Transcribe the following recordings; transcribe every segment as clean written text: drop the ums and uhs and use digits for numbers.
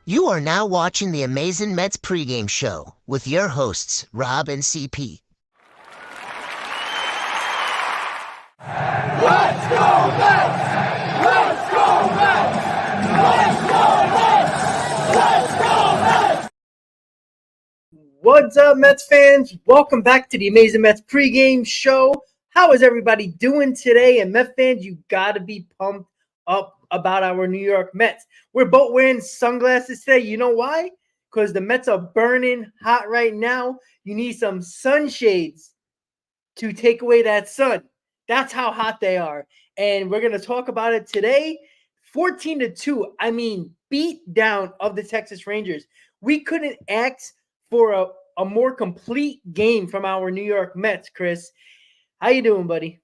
You are now watching the Amazin Mets Pregame Show with your hosts, Rob and CP. Let's go Mets! Let's go Mets! Let's go Mets! Let's go Mets! What's up, Mets fans? Welcome back to the Amazin Mets Pregame Show. How is everybody doing today? And Mets fans, you gotta be pumped up about our New York Mets. We're both wearing sunglasses today. You know why? Because the Mets are burning hot right now. You need some sunshades to take away that sun. That's how hot they are. And we're going to talk about it today. 14-2, beat down of the Texas Rangers. We couldn't ask for a more complete game from our New York Mets, Chris. How you doing, buddy?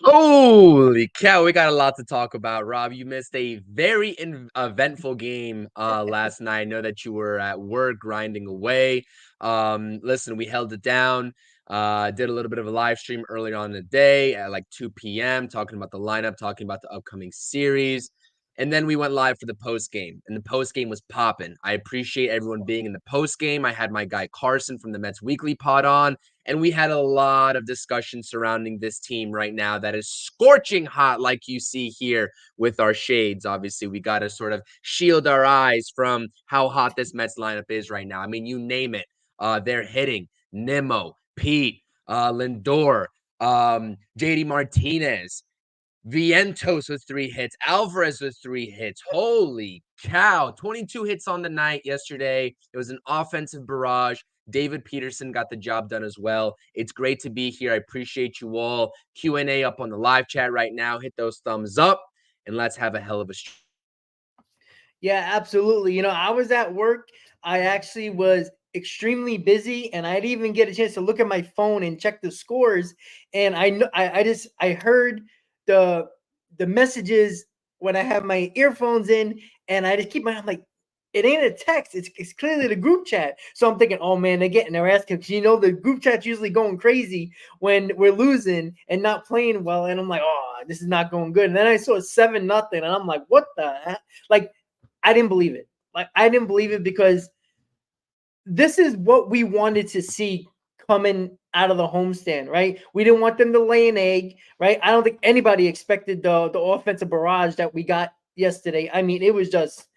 Holy cow, we got a lot to talk about, Rob. You missed a very eventful game last night. I know that you were at work grinding away. Listen, we held it down. Did a little bit of a live stream earlier on in the day at like 2 p.m. talking about the lineup, talking about the upcoming series. And then we went live for the post game, and the post game was popping. I appreciate everyone being in the post game. I had my guy Carson from the Mets Weekly Pod on, and we had a lot of discussion surrounding this team right now that is scorching hot, like you see here with our shades. Obviously, we got to sort of shield our eyes from how hot this Mets lineup is right now. I mean, you name it. They're hitting Nimmo, Pete, Lindor, JD Martinez, Vientos with 3 hits, Alvarez with 3 hits. Holy cow. 22 hits on the night yesterday. It was an offensive barrage. David Peterson got the job done as well. It's great to be here. I appreciate you all. Q&A up on the live chat right now. Hit those thumbs up, and let's have a hell of a stream. Yeah, absolutely. I was at work. I actually was extremely busy, and I didn't even get a chance to look at my phone and check the scores. And I heard the messages when I have my earphones in, and I just keep I'm like, it ain't a text. It's clearly the group chat. So I'm thinking, oh man, they're asking, because the group chat's usually going crazy when we're losing and not playing well. And I'm like, oh, this is not going good. And then I saw 7-0, and I'm like, what the heck? Like, I didn't believe it. I didn't believe it, because this is what we wanted to see coming out of the homestand, right? We didn't want them to lay an egg, right? I don't think anybody expected the offensive barrage that we got yesterday. It was just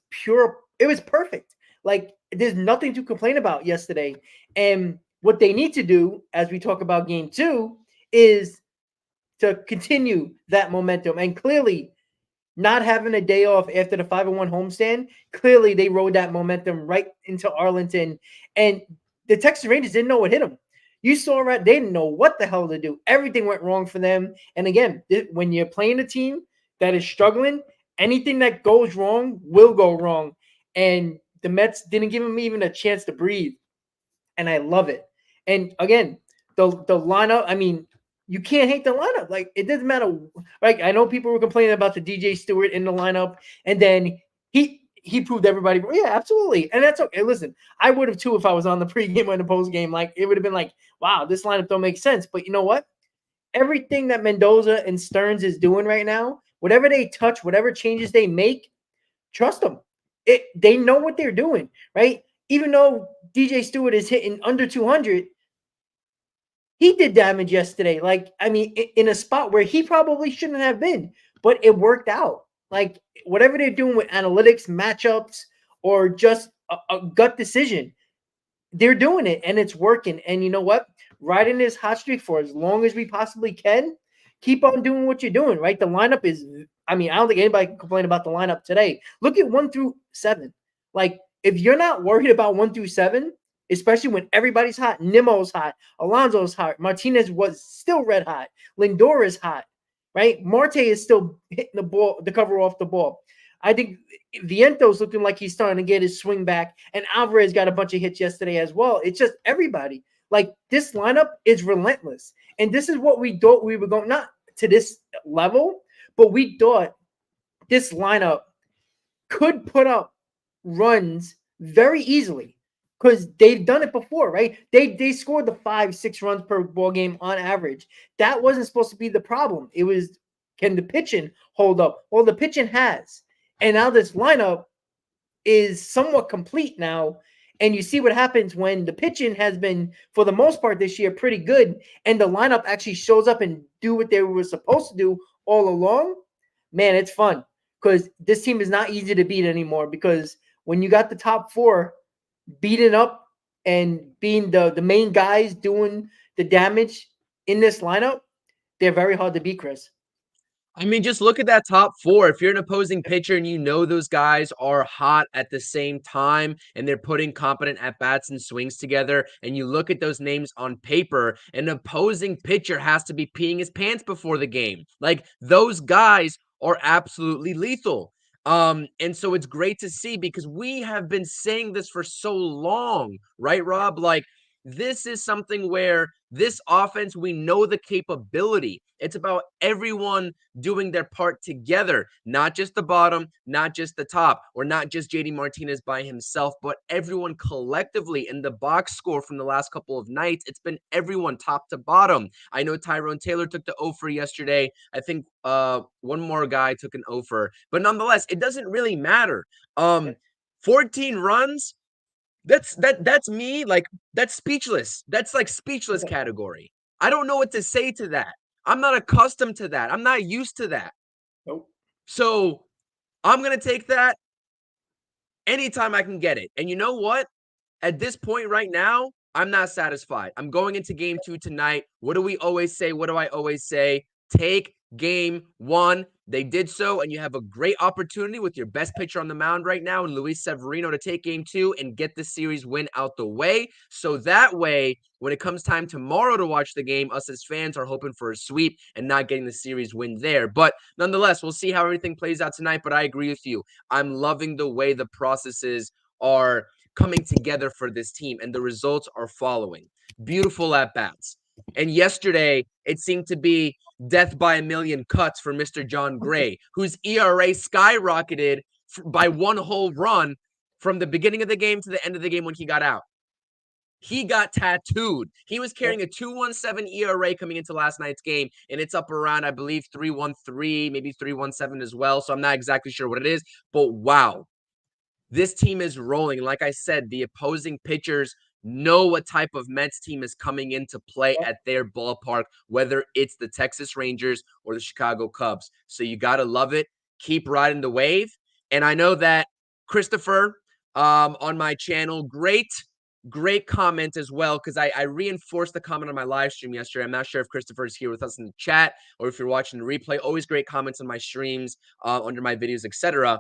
pure. It was perfect. Like, there's nothing to complain about yesterday. And what they need to do, as we talk about game 2, is to continue that momentum. And clearly, not having a day off after the 5-1 homestand, clearly they rode that momentum right into Arlington. And the Texas Rangers didn't know what hit them. You saw they didn't know what the hell to do. Everything went wrong for them. And again, when you're playing a team that is struggling, anything that goes wrong will go wrong. And the Mets didn't give them even a chance to breathe. And I love it. And again, the lineup, you can't hate the lineup. Like, it doesn't matter. Like, I know people were complaining about the DJ Stewart in the lineup, and then he proved everybody. Yeah, absolutely. And that's okay. Listen, I would have too if I was on the pregame or the postgame. Like, it would have been like, wow, this lineup don't make sense. But you know what? Everything that Mendoza and Stearns is doing right now, whatever they touch, whatever changes they make, trust them. They know what they're doing, right? Even though DJ Stewart is hitting under 200, he did damage yesterday. Like, in a spot where he probably shouldn't have been, but it worked out. Like, whatever they're doing with analytics, matchups, or just a gut decision, they're doing it, and it's working. And you know what? Riding this hot streak for as long as we possibly can. Keep on doing what you're doing, right? The lineup is, I don't think anybody can complain about the lineup today. Look at 1 through 7. Like, if you're not worried about 1 through 7, especially when everybody's hot, Nimmo's hot, Alonso's hot, Martinez was still red hot, Lindor is hot, right? Marte is still hitting the ball, the cover off the ball. I think Vientos looking like he's starting to get his swing back, and Alvarez got a bunch of hits yesterday as well. It's just everybody. Like, this lineup is relentless. And this is what we thought we were going, not to this level, but we thought this lineup could put up runs very easily, because they've done it before, right? They scored the 5-6 runs per ball game on average. That wasn't supposed to be the problem. It was can the pitching hold up? Well, the pitching has. And now this lineup is somewhat complete now. And you see what happens when the pitching has been, for the most part this year, pretty good. And the lineup actually shows up and do what they were supposed to do all along. Man, it's fun. Because this team is not easy to beat anymore. Because when you got the top four beating up and being the main guys doing the damage in this lineup, they're very hard to beat, Chris. I mean, just look at that top four. If you're an opposing pitcher and you know those guys are hot at the same time and they're putting competent at-bats and swings together, and you look at those names on paper, an opposing pitcher has to be peeing his pants before the game. Like, those guys are absolutely lethal. And so it's great to see, because we have been saying this for so long, right, Rob? Like, this is something where this offense, we know the capability. It's about everyone doing their part together, not just the bottom, not just the top, or not just JD Martinez by himself, but everyone collectively. In the box score from the last couple of nights, it's been everyone top to bottom. I know Tyrone Taylor took the over yesterday. I think one more guy took an over, but nonetheless, it doesn't really matter. 14 runs. That's me. Like, that's speechless. That's like speechless category. I don't know what to say to that. I'm not accustomed to that. I'm not used to that. Nope. So I'm going to take that anytime I can get it. And you know what? At this point right now, I'm not satisfied. I'm going into game 2 tonight. What do we always say? What do I always say? Take game 1. They did so, and you have a great opportunity with your best pitcher on the mound right now, and Luis Severino, to take game 2 and get the series win out the way. So that way, when it comes time tomorrow to watch the game, us as fans are hoping for a sweep and not getting the series win there. But nonetheless, we'll see how everything plays out tonight. But I agree with you. I'm loving the way the processes are coming together for this team, and the results are following. Beautiful at-bats. And yesterday, it seemed to be death by a million cuts for Mr. John Gray, whose ERA skyrocketed by 1 whole run from the beginning of the game to the end of the game when he got out. He got tattooed. He was carrying a 2.17 ERA coming into last night's game, and it's up around, I believe, 3.13, maybe 3.17 as well. So I'm not exactly sure what it is, but wow. This team is rolling. Like I said, the opposing pitchers know what type of Mets team is coming into play at their ballpark, whether it's the Texas Rangers or the Chicago Cubs. So you got to love it. Keep riding the wave. And I know that Christopher on my channel, great comment as well, because I reinforced the comment on my live stream yesterday. I'm not sure if Christopher is here with us in the chat or if you're watching the replay. Always great comments on my streams, under my videos, etc.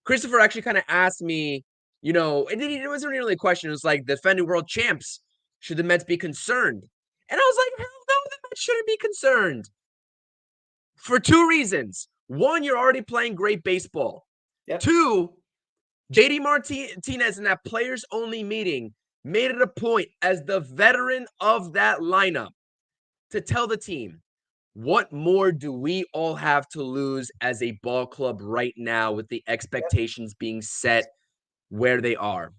Christopher actually kind of asked me, you know, it wasn't really a question. It was like, defending world champs, should the Mets be concerned? And I was like, hell no, the Mets shouldn't be concerned. For 2 reasons. 1, you're already playing great baseball. Yep. 2, JD Martinez in that players-only meeting made it a point as the veteran of that lineup to tell the team, what more do we all have to lose as a ball club right now with the expectations being set where they are?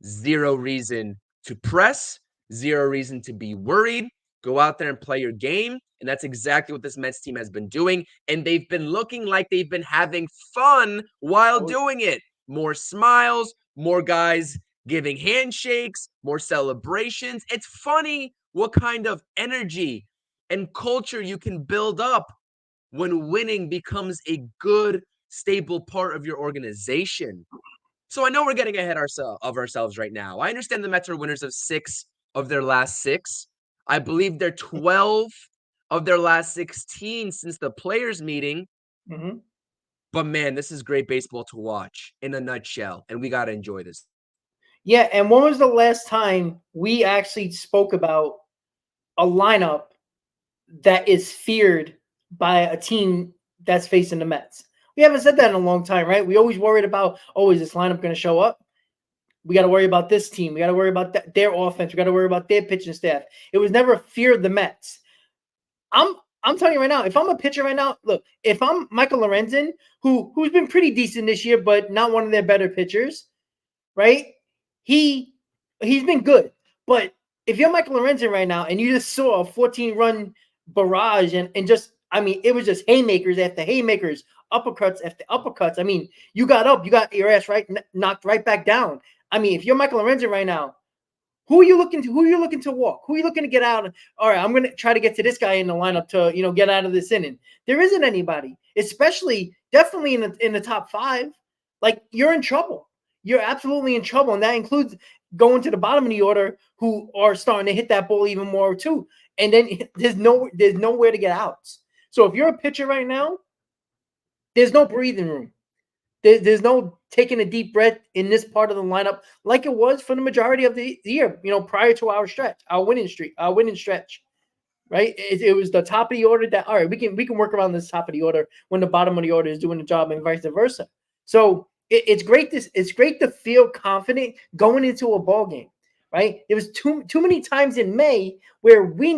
0 reason to press, 0 reason to be worried. Go out there and play your game. And that's exactly what this Mets team has been doing. And they've been looking like they've been having fun while doing it. More smiles, more guys giving handshakes, more celebrations. It's funny what kind of energy and culture you can build up when winning becomes a good, stable part of your organization. So I know we're getting ahead of ourselves right now. I understand the Mets are winners of 6 of their last 6. I believe they're 12 of their last 16 since the players' meeting. Mm-hmm. But man, this is great baseball to watch in a nutshell, and we got to enjoy this. Yeah, and when was the last time we actually spoke about a lineup that is feared by a team that's facing the Mets? We haven't said that in a long time, right? We always worried about, is this lineup going to show up? We got to worry about this team. We got to worry about their offense. We got to worry about their pitching staff. It was never feared the Mets. I'm telling you right now, if I'm a pitcher right now, look, if I'm Michael Lorenzen, who's been pretty decent this year, but not one of their better pitchers, right? He's been good. But if you're Michael Lorenzen right now and you just saw a 14-run barrage and just I mean, it was just haymakers after haymakers, uppercuts after uppercuts. I mean, you got up, you got your ass knocked right back down. I mean, if you're Michael Lorenzen right now, who are you looking to? Who are you looking to walk? Who are you looking to get out? All right, I'm going to try to get to this guy in the lineup to get out of this inning. There isn't anybody, especially definitely in the top 5. Like, you're in trouble. You're absolutely in trouble, and that includes going to the bottom of the order who are starting to hit that ball even more too. And then there's nowhere to get outs. So if you're a pitcher right now, there's no breathing room. There's no taking a deep breath in this part of the lineup like it was for the majority of the year, prior to our winning stretch, right? It was the top of the order that, all right, we can work around this top of the order when the bottom of the order is doing the job, and vice versa. So it's great. It's great to feel confident going into a ball game, right? There was too many times in May where we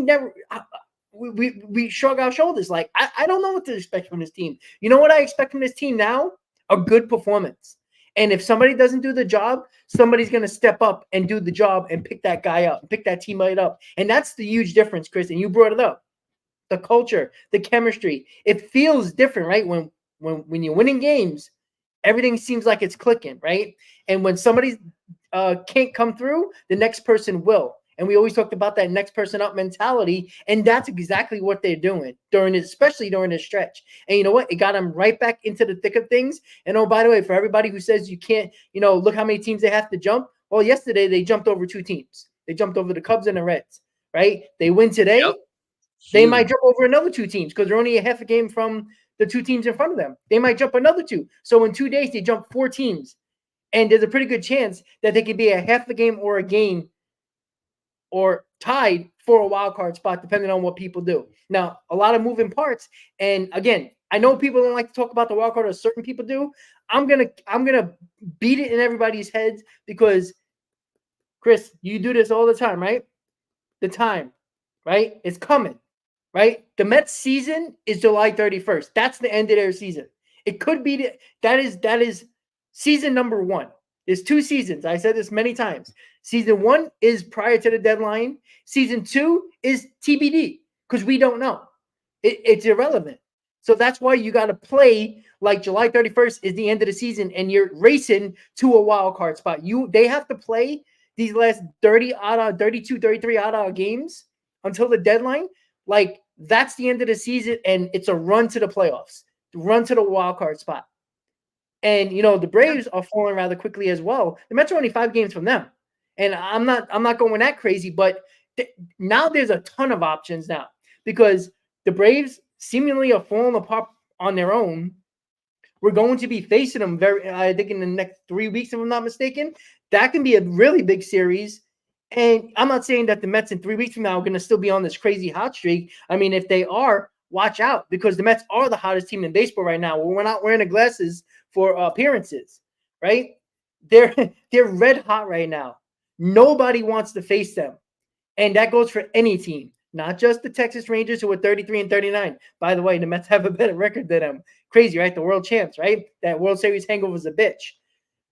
shrug our shoulders. Like, I don't know what to expect from this team. You know what I expect from this team now? A good performance. And if somebody doesn't do the job, somebody's going to step up and do the job and pick that guy up, pick that teammate up. And that's the huge difference, Chris. And you brought it up. The culture, the chemistry. It feels different, right? When you're winning games, everything seems like it's clicking, right? And when somebody can't come through, the next person will. And we always talked about that next person up mentality, and that's exactly what they're doing especially during this stretch. And you know what? It got them right back into the thick of things. And oh, by the way, for everybody who says you can't, look how many teams they have to jump. Well, yesterday they jumped over 2 teams. They jumped over the Cubs and the Reds, right? They win today. Yep. They might jump over another 2 teams because they're only a half a game from the 2 teams in front of them. They might jump another 2. So in 2 days, they jump 4 teams. And there's a pretty good chance that they could be a half a game or a game or tied for a wild card spot, depending on what people do. Now, a lot of moving parts. And again, I know people don't like to talk about the wild card, or certain people do. I'm gonna beat it in everybody's heads because, Chris, you do this all the time, right? The time, right? It's coming, right? The Mets season is July 31st. That's the end of their season. It could be that is season number 1. There's 2 seasons. I said this many times. Season 1 is prior to the deadline. Season 2 is TBD because we don't know. It's irrelevant. So that's why you got to play like July 31st is the end of the season and you're racing to a wild card spot. They have to play these last 32, 33 odd games until the deadline. Like, that's the end of the season, and it's a run to the playoffs, run to the wild card spot. And the Braves are falling rather quickly as well. The Mets are only 5 games from them, and I'm not going that crazy. But now there's a ton of options now because the Braves seemingly are falling apart on their own. We're going to be facing them I think in the next 3 weeks, if I'm not mistaken. That can be a really big series. And I'm not saying that the Mets in 3 weeks from now are going to still be on this crazy hot streak. I mean, if they are, watch out, because the Mets are the hottest team in baseball right now. We're not wearing the glasses for appearances, right? They're red hot right now. Nobody wants to face them. And that goes for any team, not just the Texas Rangers, who are 33-39. By the way, the Mets have a better record than them. Crazy, right? The world champs, right? That World Series hangover is a bitch.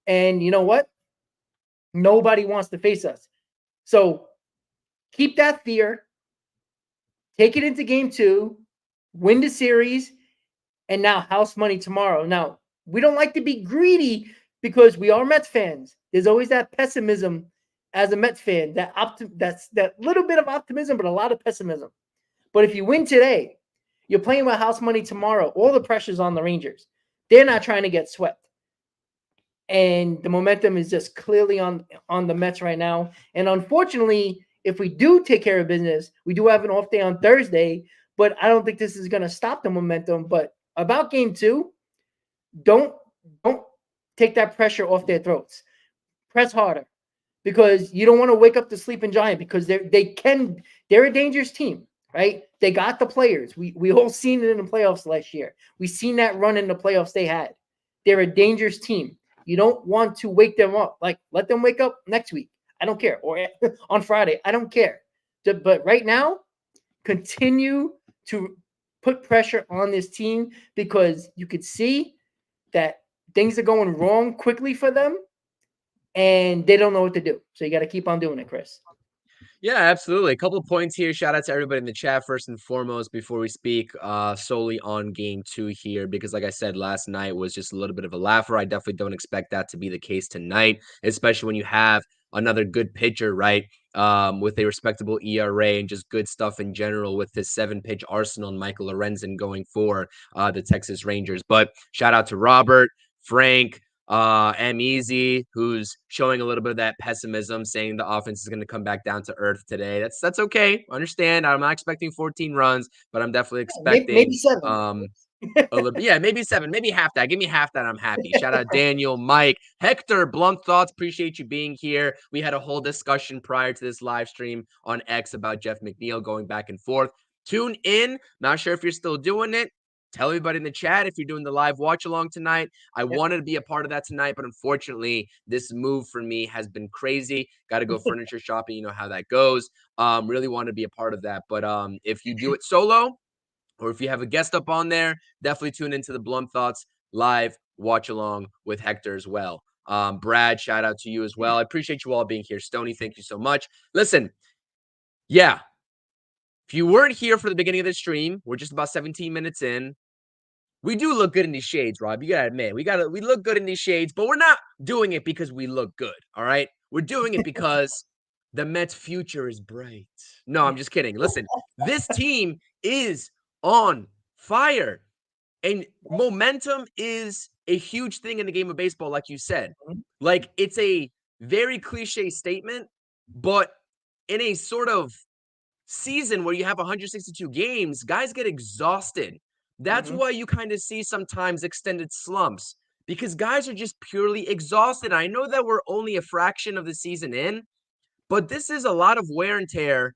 And you know what? Nobody wants to face us. So keep that fear. Take it into game 2. Win the series. And now house money tomorrow. Now, we don't like to be greedy because we are Mets fans. There's always that pessimism as a Mets fan, that's that little bit of optimism, but a lot of pessimism. But if you win today, you're playing with house money tomorrow. All the pressure's on the Rangers. They're not trying to get swept. And the momentum is just clearly on the Mets right now. And unfortunately, if we do take care of business, we do have an off day on Thursday, but I don't think this is going to stop the momentum. But about game 2, don't take that pressure off their throats. Press harder, because you don't want to wake up the sleeping giant, because they're a dangerous team, right? They got the players. We all seen it in the playoffs last year. We seen that run in the playoffs they had. They're a dangerous team. You don't want to wake them up. Like, let them wake up next week. I don't care. Or on Friday. I don't care. But right now, continue to put pressure on this team, because you could see that things are going wrong quickly for them and they don't know what to do. So you got to keep on doing it, Chris. Yeah, absolutely. A couple of points here. Shout out to everybody in the chat first and foremost before we speak solely on game 2 here, because like I said, last night was just a little bit of a laugher. I definitely don't expect that to be the case tonight, especially when you have another good pitcher, right? With a respectable ERA and just good stuff in general with his 7-pitch arsenal and Michael Lorenzen going for the Texas Rangers. But shout out to Robert, Frank, Easy, who's showing a little bit of that pessimism, saying the offense is going to come back down to earth today. That's okay. Understand. I'm not expecting 14 runs, but I'm definitely expecting Maybe 7. a little bit. Yeah, maybe 7, maybe half that. Give me half that. I'm happy. Shout out Daniel, Mike, Hector, Blunt Thoughts. Appreciate you being here. We had a whole discussion prior to this live stream on X about Jeff McNeil going back and forth. Tune in. Not sure if you're still doing it. Tell everybody in the chat if you're doing the live watch along tonight. I wanted to be a part of that tonight, but unfortunately, this move for me has been crazy. Got to go furniture shopping. You know how that goes. Really want to be a part of that. But if you do it solo, or if you have a guest up on there, definitely tune into the Blunt Thoughts live watch along with Hector as well. Brad, shout out to you as well. I appreciate you all being here. Stony, thank you so much. Listen, yeah, if you weren't here for the beginning of the stream, we're just about 17 minutes in. We do look good in these shades, Rob. You gotta admit, we look good in these shades, but we're not doing it because we look good. All right, we're doing it because the Mets' future is bright. No, I'm just kidding. Listen, this team is on fire, and momentum is a huge thing in the game of baseball, like you said. Like, it's a very cliche statement, but in a sort of season where you have 162 games, guys get exhausted. That's why you kind of see sometimes extended slumps, because guys are just purely exhausted. I know that we're only a fraction of the season in, but this is a lot of wear and tear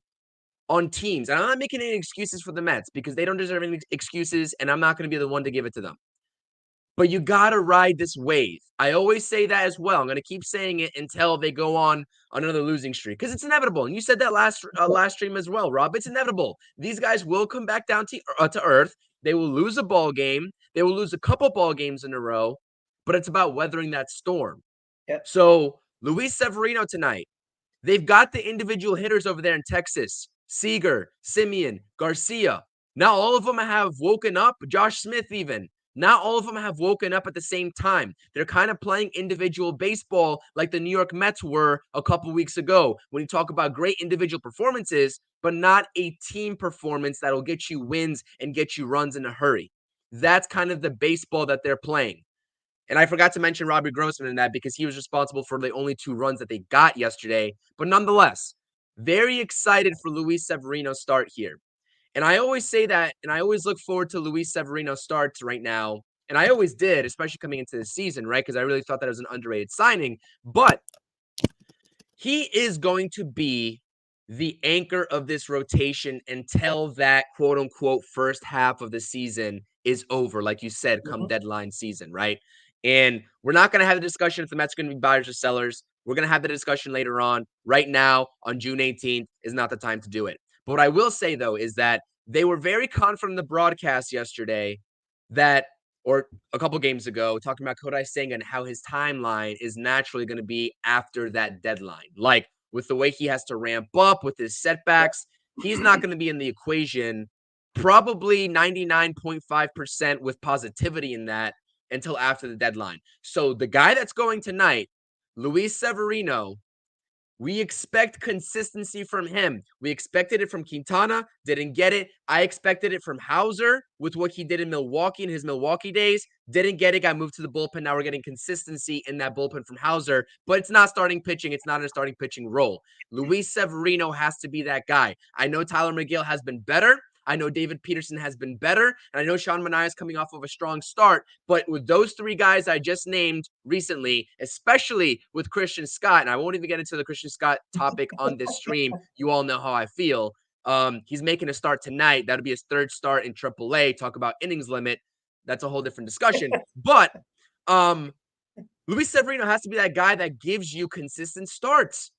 on teams. And I'm not making any excuses for the Mets because they don't deserve any excuses, and I'm not going to be the one to give it to them. But you got to ride this wave. I always say that as well. I'm going to keep saying it until they go on another losing streak, because it's inevitable. And you said that last stream as well, Rob. It's inevitable. These guys will come back down to earth. They will lose a ball game. They will lose a couple ball games in a row, but it's about weathering that storm. Yep. So Luis Severino tonight, they've got the individual hitters over there in Texas, Seager, Simeon, Garcia. Now all of them have woken up, Josh Smith even. Not all of them have woken up at the same time. They're kind of playing individual baseball like the New York Mets were a couple weeks ago when you talk about great individual performances, but not a team performance that'll get you wins and get you runs in a hurry. That's kind of the baseball that they're playing. And I forgot to mention Robbie Grossman in that because he was responsible for the only 2 runs that they got yesterday. But nonetheless, very excited for Luis Severino's start here. And I always say that, and I always look forward to Luis Severino's starts right now. And I always did, especially coming into the season, right? Because I really thought that it was an underrated signing. But he is going to be the anchor of this rotation until that quote-unquote first half of the season is over, like you said, come deadline season, right? And we're not going to have the discussion if the Mets are going to be buyers or sellers. We're going to have the discussion later on. Right now, on June 18th, is not the time to do it. But what I will say, though, is that they were very confident in the broadcast yesterday that, or a couple games ago, talking about Kodai Senga and how his timeline is naturally going to be after that deadline. Like, with the way he has to ramp up with his setbacks, he's not going to be in the equation probably 99.5% with positivity in that until after the deadline. So the guy that's going tonight, Luis Severino, we expect consistency from him. We expected it from Quintana, didn't get it. I expected it from Hauser with what he did in Milwaukee in his Milwaukee days. Didn't get it, got moved to the bullpen. Now we're getting consistency in that bullpen from Hauser, but it's not starting pitching. It's not in a starting pitching role. Luis Severino has to be that guy. I know Tyler McGill has been better. I know David Peterson has been better, and I know Sean Manaea is coming off of a strong start. But with those 3 guys I just named recently, especially with Christian Scott, and I won't even get into the Christian Scott topic on this stream. You all know how I feel. He's making a start tonight. That'll be his 3rd start in AAA. Talk about innings limit. That's a whole different discussion. But Luis Severino has to be that guy that gives you consistent starts.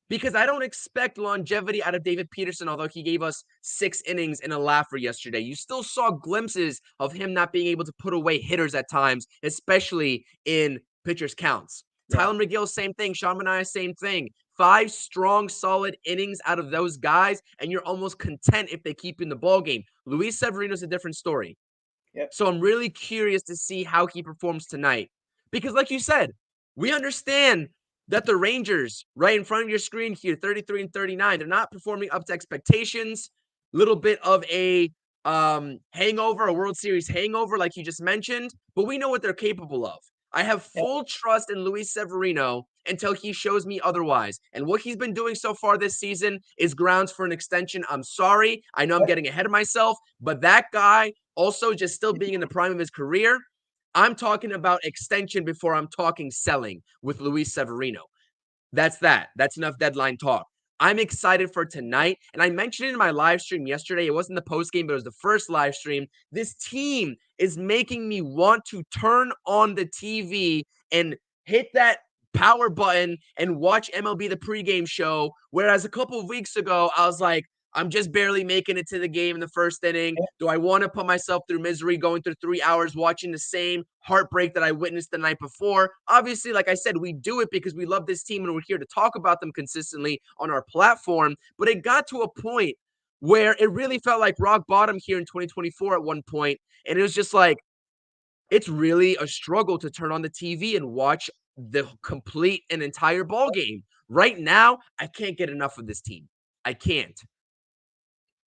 Because I don't expect longevity out of David Peterson, although he gave us 6 innings in a laugher yesterday. You still saw glimpses of him not being able to put away hitters at times, especially in pitchers' counts. Yeah. Tyler McGill, same thing. Sean Manaea, same thing. 5 strong, solid innings out of those guys, and you're almost content if they keep in the ball game. Luis Severino's a different story. Yep. So I'm really curious to see how he performs tonight. Because like you said, we understand that the Rangers, right in front of your screen here, 33 and 39, they're not performing up to expectations. Little bit of a hangover, a World Series hangover, like you just mentioned, but we know what they're capable of. I have Yep. full trust in Luis Severino until he shows me otherwise. And what he's been doing so far this season is grounds for an extension. I'm sorry. I know I'm getting ahead of myself, but that guy also just still being in the prime of his career, I'm talking about extension before I'm talking selling with Luis Severino. That's that. That's enough deadline talk. I'm excited for tonight. And I mentioned it in my live stream yesterday. It wasn't the post game, but it was the first live stream. This team is making me want to turn on the TV and hit that power button and watch MLB the pregame show. Whereas a couple of weeks ago, I was like, I'm just barely making it to the game in the first inning. Do I want to put myself through misery going through 3 hours watching the same heartbreak that I witnessed the night before? Obviously, like I said, we do it because we love this team and we're here to talk about them consistently on our platform. But it got to a point where it really felt like rock bottom here in 2024 at one point. And it was just like, it's really a struggle to turn on the TV and watch the complete and entire ball game. Right now, I can't get enough of this team. I can't.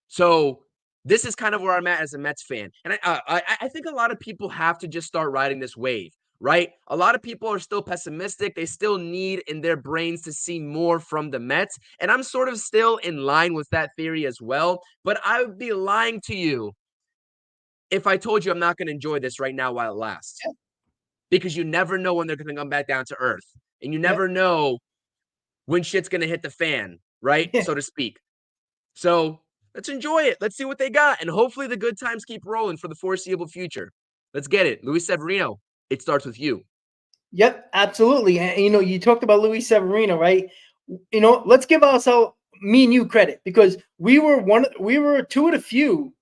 So this is kind of where I'm at as a Mets fan. And I think a lot of people have to just start riding this wave, right? A lot of people are still pessimistic. They still need in their brains to see more from the Mets. And I'm sort of still in line with that theory as well. But I would be lying to you if I told you I'm not going to enjoy this right now while it lasts. Yep. Because you never know when they're going to come back down to earth. And you Yep. never know when shit's going to hit the fan, right? Yeah. So to speak. So let's enjoy it. Let's see what they got. And hopefully the good times keep rolling for the foreseeable future. Let's get it. Luis Severino, it starts with you. Yep, absolutely. And you talked about Luis Severino, right? Let's give ourselves, me and you, credit, because we were two of the few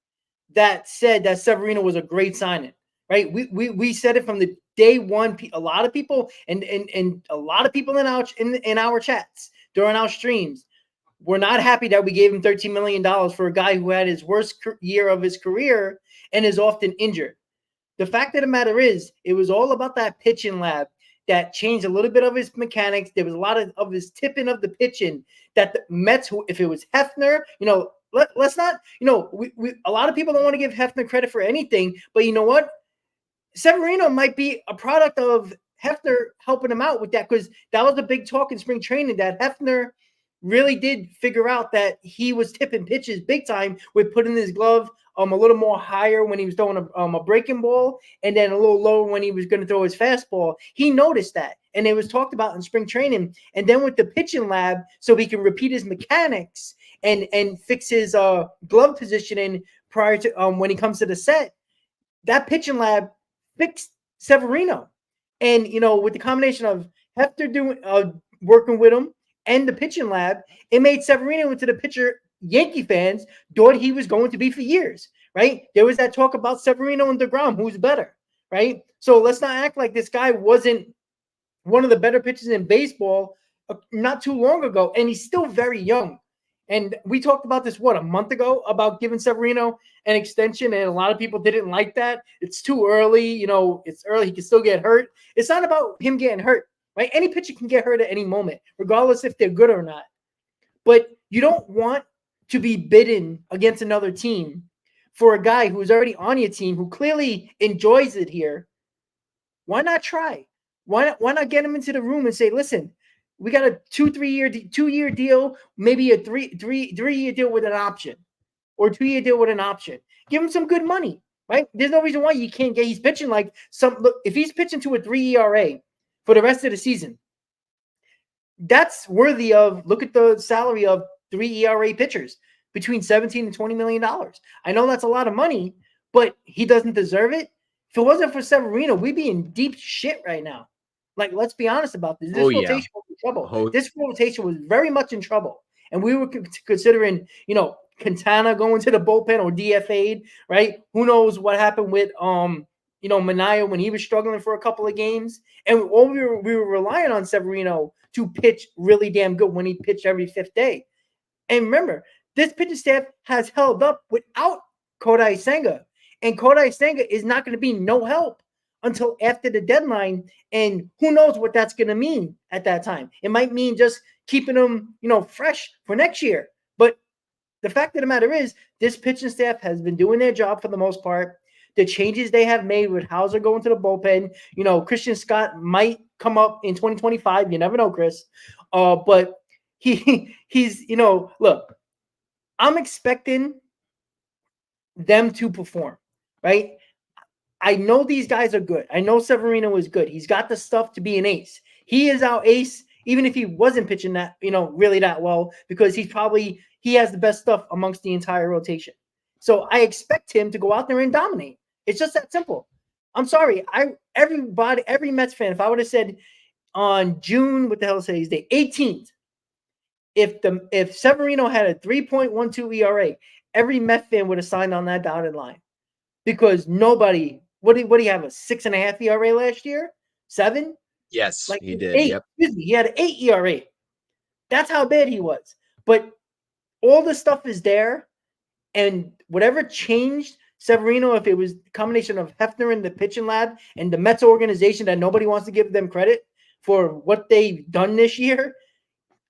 that said that Severino was a great signing, right? We said it from the day one. A lot of people and a lot of people in our chats during our streams were not happy that we gave him $13 million for a guy who had his worst year of his career and is often injured. The fact of the matter is, it was all about that pitching lab that changed a little bit of his mechanics. There was a lot of his tipping of the pitching that the Mets, if it was Hefner, let's not, a lot of people don't want to give Hefner credit for anything, but you know what? Severino might be a product of Hefner helping him out with that, because that was a big talk in spring training that Hefner really did figure out that he was tipping pitches big time with putting his glove a little more higher when he was throwing a breaking ball, and then a little lower when he was going to throw his fastball. He noticed that, and it was talked about in spring training. And then with the pitching lab, so he can repeat his mechanics and fix his glove positioning prior to when he comes to the set, that pitching lab fixed Severino. And with the combination of Hefner doing working with him and the pitching lab, it made Severino into the pitcher Yankee fans thought he was going to be for years, right? There was that talk about Severino and DeGrom, who's better, right? So let's not act like this guy wasn't one of the better pitchers in baseball not too long ago, and he's still very young. And we talked about this, a month ago, about giving Severino an extension, and a lot of people didn't like that. It's too early. It's early. He can still get hurt. It's not about him getting hurt, right? Any pitcher can get hurt at any moment, regardless if they're good or not. But you don't want to be bidding against another team for a guy who's already on your team, who clearly enjoys it here. Why not try? Why not get him into the room and say, listen, we got a 2-year deal, maybe a three-year deal with an option, or 2-year deal with an option. Give him some good money, right? There's no reason why you can't get. He's pitching like if he's pitching to a 3 ERA for the rest of the season, that's worthy of, look at the salary of 3 ERA pitchers, between $17 and $20 million. I know that's a lot of money, but he doesn't deserve it. If it wasn't for Severino, we'd be in deep shit right now. Like, let's be honest about this. This rotation was in trouble. This rotation was very much in trouble. And we were considering, Quintana going to the bullpen or DFA'd, right? Who knows what happened with, Manaea when he was struggling for a couple of games. And all we were relying on Severino to pitch really damn good when he pitched every fifth day. And remember, this pitching staff has held up without Kodai Senga. And Kodai Senga is not going to be no help until after the deadline. And who knows what that's going to mean at that time. It might mean just keeping him, fresh for next year. But the fact of the matter is, this pitching staff has been doing their job for the most part. The changes they have made with Hauser going to the bullpen, Christian Scott might come up in 2025. You never know, Chris. But he's, look, I'm expecting them to perform, right? I know these guys are good. I know Severino is good. He's got the stuff to be an ace. He is our ace, even if he wasn't pitching that, really that well, because he has the best stuff amongst the entire rotation. So I expect him to go out there and dominate. It's just that simple. I'm sorry. Every Mets fan, if I would have said on June, what the hell is today's date? 18th, if Severino had a 3.12 ERA, every Met fan would have signed on that dotted line. Because nobody, what do you have, a 6.5 ERA last year? 7? Yes, he did. 8. Yep. Excuse me, he had an 8 ERA. That's how bad he was. But all the stuff is there, and whatever changed Severino, if it was a combination of Hefner and the pitching lab and the Mets organization that nobody wants to give them credit for what they've done this year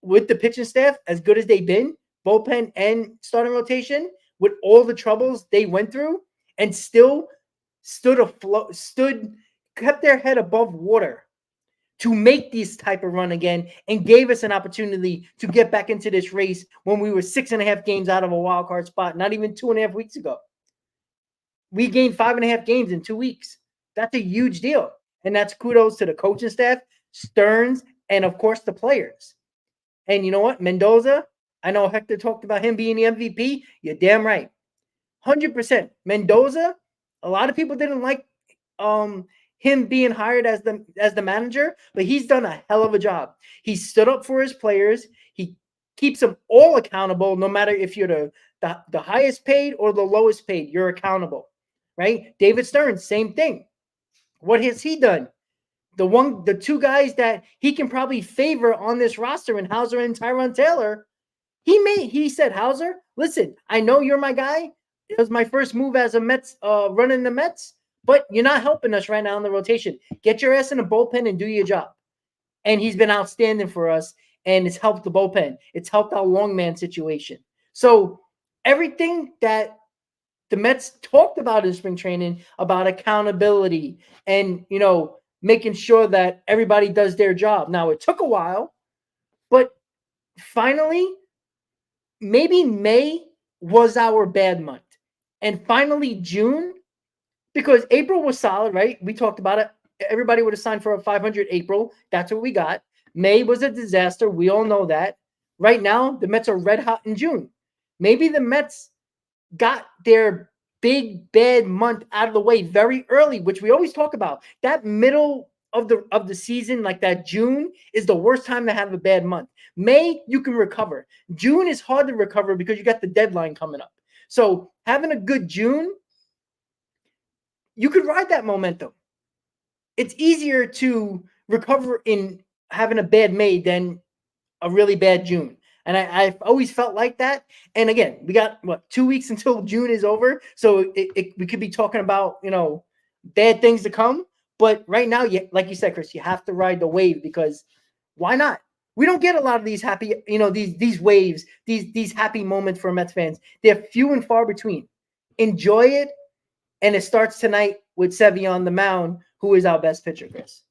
with the pitching staff, as good as they've been, bullpen and starting rotation, with all the troubles they went through, and still kept their head above water to make this type of run again, and gave us an opportunity to get back into this race when we were 6.5 games out of a wild card spot, not even 2.5 weeks ago. We gained 5.5 games in 2 weeks. That's a huge deal. And that's kudos to the coaching staff, Stearns, and of course the players. And you know what? Mendoza, I know Hector talked about him being the MVP. You're damn right. 100%. Mendoza, a lot of people didn't like him being hired as the manager, but he's done a hell of a job. He stood up for his players. He keeps them all accountable, no matter if you're the highest paid or the lowest paid, you're accountable, right? David Stearns, same thing. What has he done? The two guys that he can probably favor on this roster, in Hauser and Tyrone Taylor, he said, Hauser, listen, I know you're my guy. It was my first move as a Mets, running the Mets, but you're not helping us right now in the rotation. Get your ass in the bullpen and do your job. And he's been outstanding for us, and it's helped the bullpen. It's helped our long man situation. So everything that the Mets talked about in spring training about accountability and, making sure that everybody does their job. Now, it took a while, but finally, maybe May was our bad month. And finally, June, because April was solid, right? We talked about it. Everybody would have signed for a 500 April. That's what we got. May was a disaster. We all know that. Right now, the Mets are red hot in June. Maybe the Mets got their big bad month out of the way very early, which we always talk about. That middle of the season, like that June, is the worst time to have a bad month. May, you can recover. June is hard to recover because you got the deadline coming up. So having a good June, you could ride that momentum. It's easier to recover in having a bad May than a really bad June. And I've always felt like that. And again, we got 2 weeks until June is over. So we could be talking about, bad things to come. But right now, like you said, Chris, you have to ride the wave, because why not? We don't get a lot of these happy, these waves, these happy moments for Mets fans. They're few and far between. Enjoy it. And it starts tonight with Sevy on the mound, who is our best pitcher, Chris.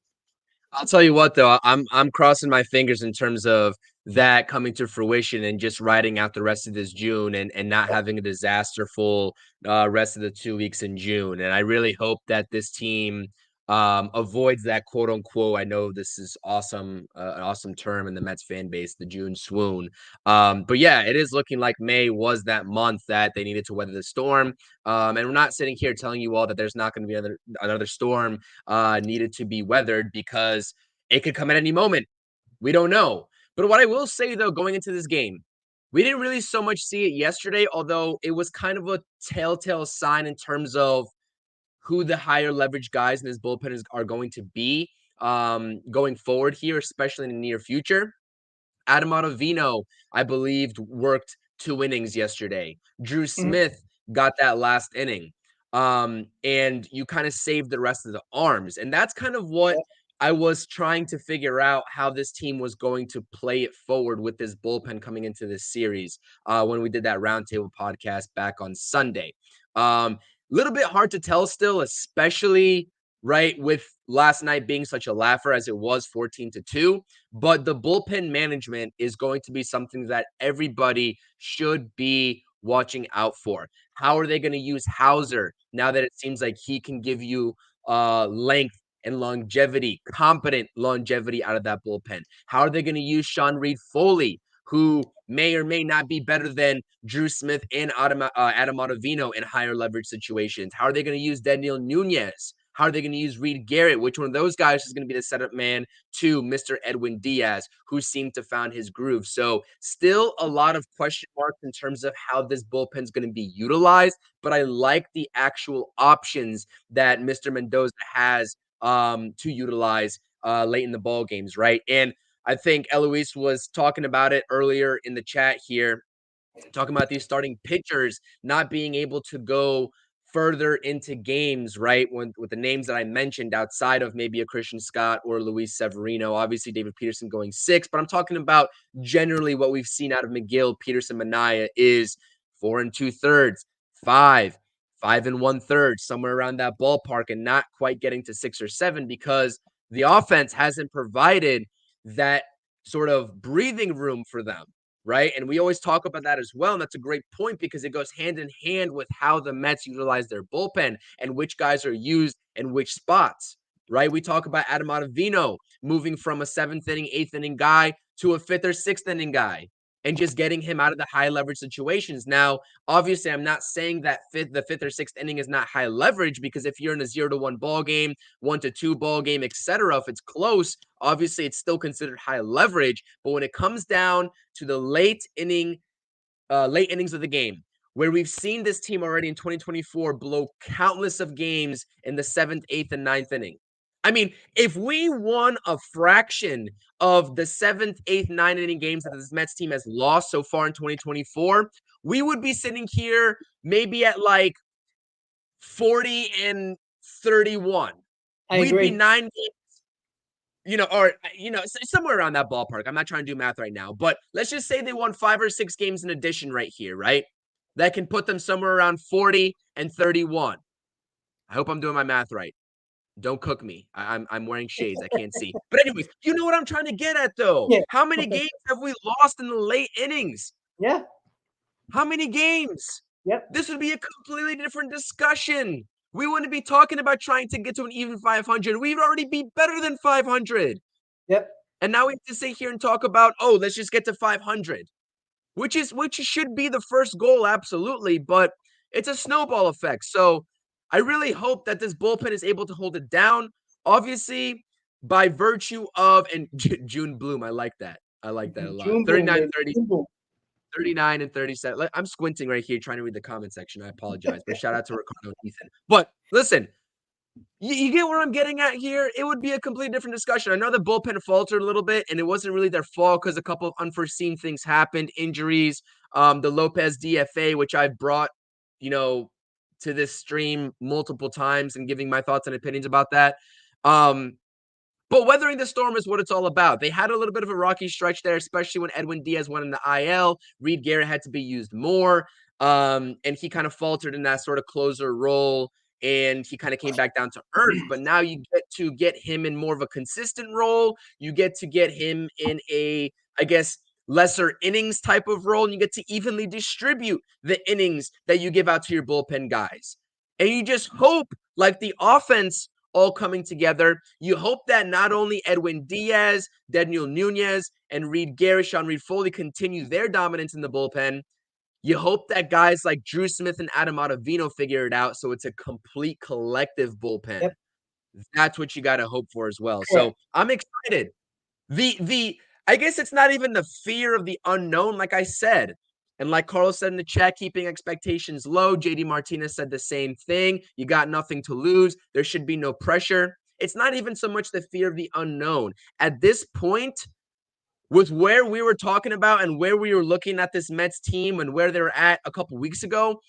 I'll tell you what, though, I'm crossing my fingers in terms of that coming to fruition and just riding out the rest of this June and not having a disasterful rest of the 2 weeks in June. And I really hope that this team avoids that quote unquote. I know this is awesome, an awesome term in the Mets fan base, the June swoon. But yeah, it is looking like May was that month that they needed to weather the storm. And we're not sitting here telling you all that there's not going to be another storm needed to be weathered, because it could come at any moment. We don't know. But what I will say, though, going into this game, we didn't really so much see it yesterday, although it was kind of a telltale sign in terms of who the higher leverage guys in this bullpen are going to be. going forward here, especially in the near future. Adam Ottavino, I believed, worked 2 innings yesterday. Drew Mhm. Smith got that last inning. And you kind of saved the rest of the arms. And that's kind of what Yeah. I was trying to figure out how this team was going to play it forward with this bullpen coming into this series when we did that roundtable podcast back on Sunday. Little bit hard to tell still, especially right with last night being such a laugher as it was 14-2. But the bullpen management is going to be something that everybody should be watching out for. How are they going to use Hauser now that it seems like he can give you length and longevity, competent longevity out of that bullpen? How are they going to use Sean Reed Foley, who may or may not be better than Drew Smith and Adam Ottavino in higher leverage situations? How are they going to use Daniel Nunez? How are they going to use Reed Garrett? Which one of those guys is going to be the setup man to Mr. Edwin Diaz, who seemed to found his groove? So still a lot of question marks in terms of how this bullpen is going to be utilized, but I like the actual options that Mr. Mendoza has to utilize late in the ball games, right? And I think Eloise was talking about it earlier in the chat here, talking about these starting pitchers not being able to go further into games, right? With the names that I mentioned outside of maybe a Christian Scott or Luis Severino, obviously David Peterson going 6, but I'm talking about generally what we've seen out of McGill, Peterson, Manaea is 4 2/3, 5 1/3, somewhere around that ballpark, and not quite getting to 6 or 7 because the offense hasn't provided that sort of breathing room for them. Right. And we always talk about that as well. And that's a great point because it goes hand in hand with how the Mets utilize their bullpen and which guys are used in which spots. Right. We talk about Adam Ottavino moving from a 7th inning, 8th inning guy to a 5th or 6th inning guy and just getting him out of the high leverage situations. Now, obviously, I'm not saying that the 5th or 6th inning is not high leverage because if you're in a 0-1 ball game, 1-2 ball game, etc., if it's close, obviously it's still considered high leverage. But when it comes down to the late innings of the game, where we've seen this team already in 2024 blow countless of games in the 7th, 8th, and 9th inning. I mean, if we won a fraction of the 7th, 8th, 9th inning games that this Mets team has lost so far in 2024, we would be sitting here maybe at like 40-31. I We'd be agree. 9 games, or somewhere around that ballpark. I'm not trying to do math right now, but let's just say they won 5 or 6 games in addition right here, right? That can put them somewhere around 40-31. I hope I'm doing my math right. Don't cook me. I'm wearing shades. I can't see. But anyways, you know what I'm trying to get at though. Yeah. How many games have we lost in the late innings? Yeah. How many games? Yep. This would be a completely different discussion. We wouldn't be talking about trying to get to an even 500. We'd already be better than 500. Yep. And now we have to sit here and talk about, oh, let's just get to 500, which should be the first goal, absolutely. But it's a snowball effect. So I really hope that this bullpen is able to hold it down. Obviously, by virtue of, and June Bloom, I like that. I like that a lot. June Boom, 39 baby. 30. June Boom. 39 and 37. I'm squinting right here trying to read the comment section. I apologize, but shout out to Ricardo and Ethan. But listen, you get where I'm getting at here? It would be a completely different discussion. I know the bullpen faltered a little bit, and it wasn't really their fault because a couple of unforeseen things happened, injuries, the Lopez DFA, which I've brought, to this stream multiple times and giving my thoughts and opinions about that. But weathering the storm is what it's all about. They had a little bit of a rocky stretch there, especially when Edwin Diaz went in the IL. Reed Garrett had to be used more, and he kind of faltered in that sort of closer role, and he kind of came back down to earth. But now you get to get him in more of a consistent role. You get to get him in a, I guess, lesser innings type of role, and you get to evenly distribute the innings that you give out to your bullpen guys. And you just hope, like the offense all coming together. You hope that not only Edwin Diaz, Daniel Nunez, and Reed Garrett, Sean Reed Foley continue their dominance in the bullpen. You hope that guys like Drew Smith and Adam Ottavino figure it out so it's a complete collective bullpen. Yep. That's what you got to hope for as well. Correct. So I'm excited. I guess it's not even the fear of the unknown, like I said. And like Carlos said in the chat, keeping expectations low. JD Martinez said the same thing. You got nothing to lose. There should be no pressure. It's not even so much the fear of the unknown. At this point, with where we were talking about and where we were looking at this Mets team and where they were at a couple weeks ago,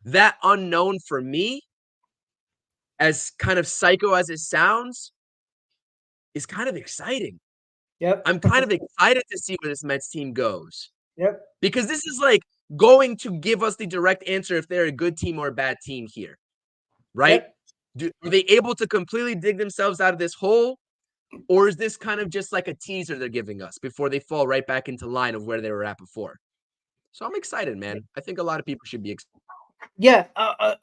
that unknown for me, as kind of psycho as it sounds, is kind of exciting. Yep. I'm kind of excited to see where this Mets team goes. Yep. Because this is like going to give us the direct answer if they're a good team or a bad team here, right? Yep. Are they able to completely dig themselves out of this hole? Or is this kind of just like a teaser they're giving us before they fall right back into line of where they were at before? So I'm excited, man. I think a lot of people should be excited. Yeah.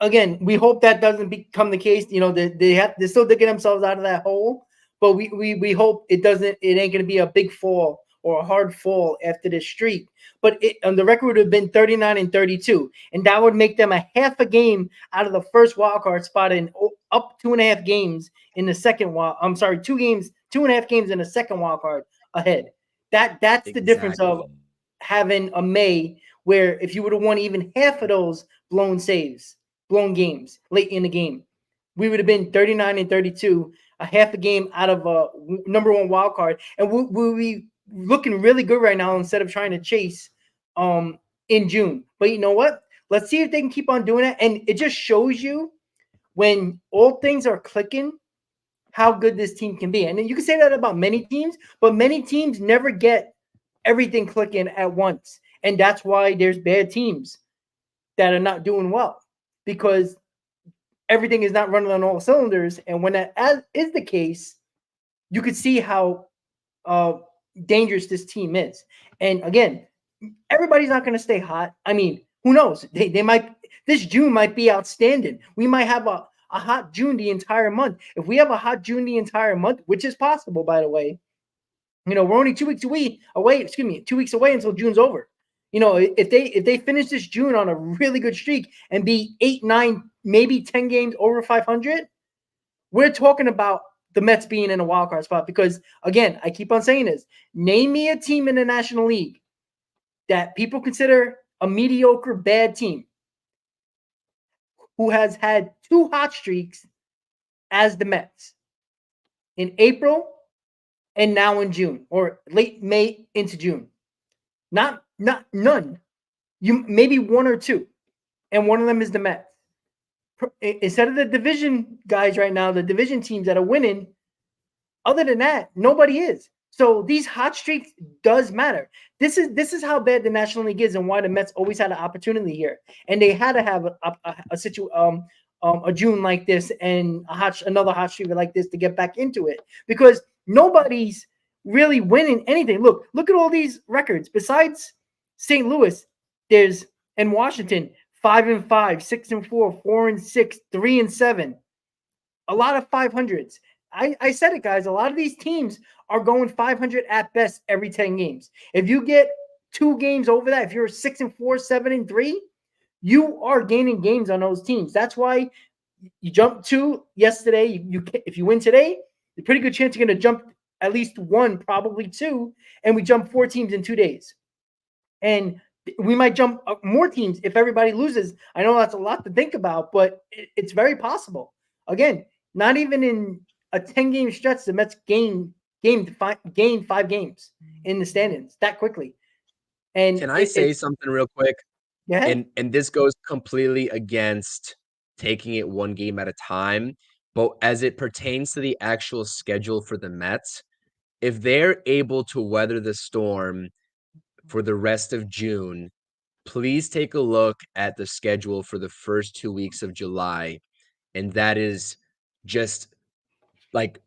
Again, we hope that doesn't become the case. You know, they're still digging themselves out of that hole, but we hope it doesn't. It ain't going to be a big fall or a hard fall after this streak. But the record would have been 39-32, and that would make them a half a game out of the first wild card spot and up 2.5 games in the second wild. I'm sorry, 2.5 games in the second wild card ahead. That's the difference of having a May where if you would have won even half of those blown games late in the game, we would have been 39-32, a half a game out of a number one wild card, and we'll be looking really good right now instead of trying to chase in June. But you know what? Let's see if they can keep on doing it. And it just shows you when all things are clicking, how good this team can be. And then you can say that about many teams, but many teams never get everything clicking at once. And that's why there's bad teams that are not doing well, because everything is not running on all cylinders. And when that is the case, you could see how dangerous this team is. And again, everybody's not going to stay hot. I mean, who knows? They might. This June might be outstanding. We might have a hot June the entire month. If we have a hot June the entire month, which is possible, by the way, you know, we're only 2 weeks away. 2 weeks away until June's over. You know, if they finish this June on a really good streak and be 8, 9, maybe 10 games over 500, we're talking about the Mets being in a wild card spot. Because again, I keep on saying this: name me a team in the National League that people consider a mediocre, bad team who has had 2 hot streaks as the Mets in April and now in June, or late May into June. Not none. You maybe 1 or 2, and one of them is the Mets. Instead of the division guys right now, the division teams that are winning, other than that, nobody is. So these hot streaks does matter. This is how bad the National League is, and why the Mets always had an opportunity here, and they had to have a June like this and another hot streak like this to get back into it, because nobody's really winning anything. Look at all these records. Besides St. Louis, there's and Washington 5-5, 6-4, 4-6, 3-7. A lot of 500s. I said it, guys. A lot of these teams are going 500 at best every 10 games. If you get 2 games over that, if you're 6-4, 7-3, you are gaining games on those teams. That's why you jumped 2 yesterday. If you win today, a pretty good chance you're going to jump at least 1, probably 2, and we jump 4 teams in 2 days. And we might jump more teams if everybody loses. I know that's a lot to think about, but it's very possible. Again, not even in a 10-game stretch, the Mets gained 5 games in the standings that quickly. And can I say something real quick? Yeah. And this goes completely against taking it 1 game at a time. But as it pertains to the actual schedule for the Mets, if they're able to weather the storm for the rest of June, please take a look at the schedule for the first 2 weeks of July. And that is just like,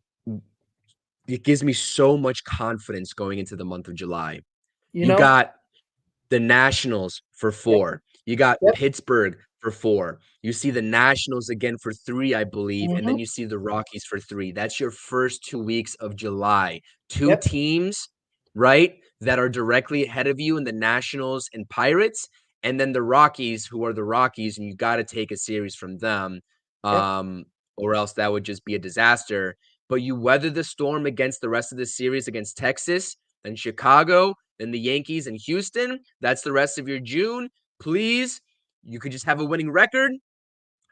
it gives me so much confidence going into the month of July. You got the Nationals for 4. You got Pittsburgh for 4. You see the Nationals again for 3, I believe, and then you see the Rockies for 3. That's your first 2 weeks of July. 2 teams, right, that are directly ahead of you in the Nationals and Pirates, and then the Rockies, who are the Rockies, and you got to take a series from them, or else that would just be a disaster. But you weather the storm against the rest of the series against Texas and Chicago, then the Yankees and Houston. That's the rest of your June. Please, you could just have a winning record.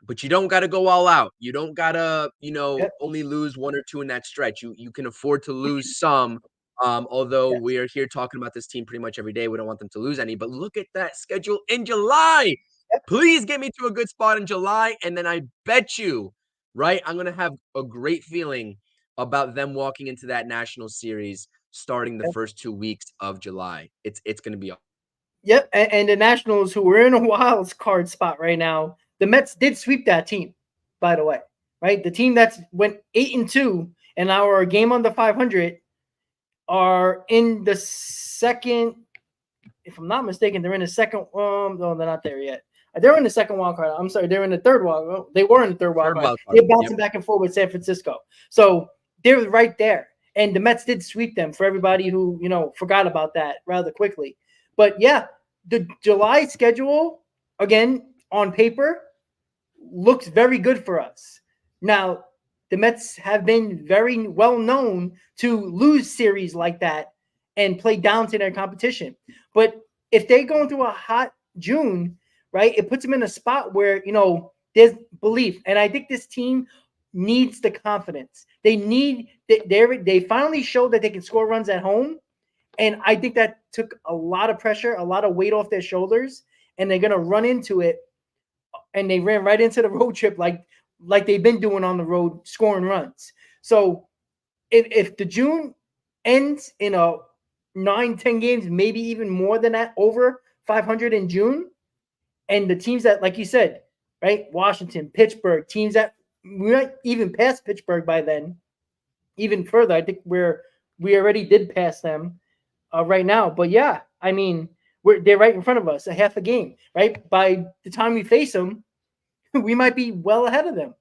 but you don't got to go all out. You don't got to, Yep. only lose 1 or 2 in that stretch. You can afford to lose some. Although Yes. we are here talking about this team pretty much every day, we don't want them to lose any. But look at that schedule in July. Yep. Please get me to a good spot in July, and then I bet you, right, I'm gonna have a great feeling about them walking into that national series starting the Yep. first 2 weeks of July. It's gonna be Yep. And the Nationals, who are in a wild card spot right now, the Mets did sweep that team, by the way. Right? The team that's went 8-2 and now are a game under 500 are in the second. If I'm not mistaken, they're in the second. No, they're not there yet. They're in the second wild card. I'm sorry, they're in the third wild. They were in the third wild third card. wild card. They're Yep. bouncing back and forth with San Francisco, so they're right there. And the Mets did sweep them. For everybody who forgot about that rather quickly, but yeah, the July schedule again on paper looks very good for us. Now, the Mets have been very well known to lose series like that and play down to their competition. But if they're going through a hot June, right, it puts them in a spot where, there's belief. And I think this team needs the confidence. They finally showed that they can score runs at home. And I think that took a lot of pressure, a lot of weight off their shoulders. And they're going to run into it, and they ran right into the road trip like they've been doing on the road, scoring runs. So if the June ends in a 9-10 games, maybe even more than that, over 500 in June, and the teams that, like you said, right, Washington, Pittsburgh, teams that we might even pass Pittsburgh by then, even further. I think we already did pass them right now. But yeah, I mean, they're right in front of us, a half a game, right? By the time we face them, we might be well ahead of them.